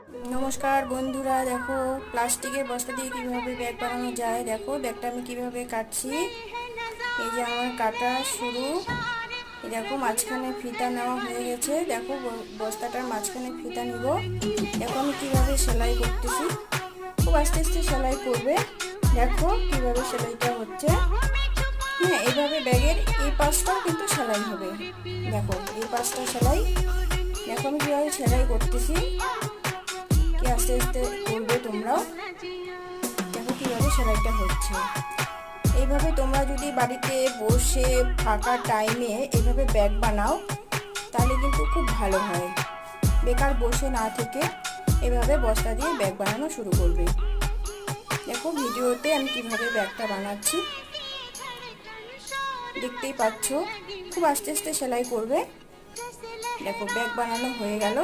নমস্কার বন্ধুরা, দেখো প্লাস্টিকের বস্তা দিয়ে কিভাবে ব্যাগ বানানো যায়। দেখো ব্যাগটা আমি কিভাবে কাটছি। এই যে আমার কাটা শুরু। এই দেখো মাঝখানে ফিতা নেওয়া হয়ে গেছে। দেখো বস্তাটার মাঝখানে ফিতা নিব। দেখো আমি কিভাবে সেলাই করতেছি। খুব আস্তে আস্তে সেলাই করবে। দেখো কিভাবে সেলাইটা হচ্ছে। হ্যাঁ, এইভাবে ব্যাগের এই পাশটাও কিন্তু সেলাই হবে। দেখো এই পাশটা সেলাই। দেখো আমি কিভাবে সেলাই করতেছি। কি আস্তে আস্তে করবে তোমরাও। দেখো কিভাবে সেলাইটা হচ্ছে। এইভাবে তোমরা যদি বাড়িতে বসে ফাঁকা টাইমে এইভাবে ব্যাগ বানাও তাহলে কিন্তু খুব ভালো হয়। বেকার বসে না থেকে এভাবে বস্তা দিয়ে ব্যাগ বানানো শুরু করবে। দেখো ভিডিওতে আমি কিভাবে ব্যাগটা বানাচ্ছি দেখতেই পাচ্ছ। খুব আস্তে আস্তে সেলাই করবে। দেখো ব্যাগ বানানো হয়ে গেল।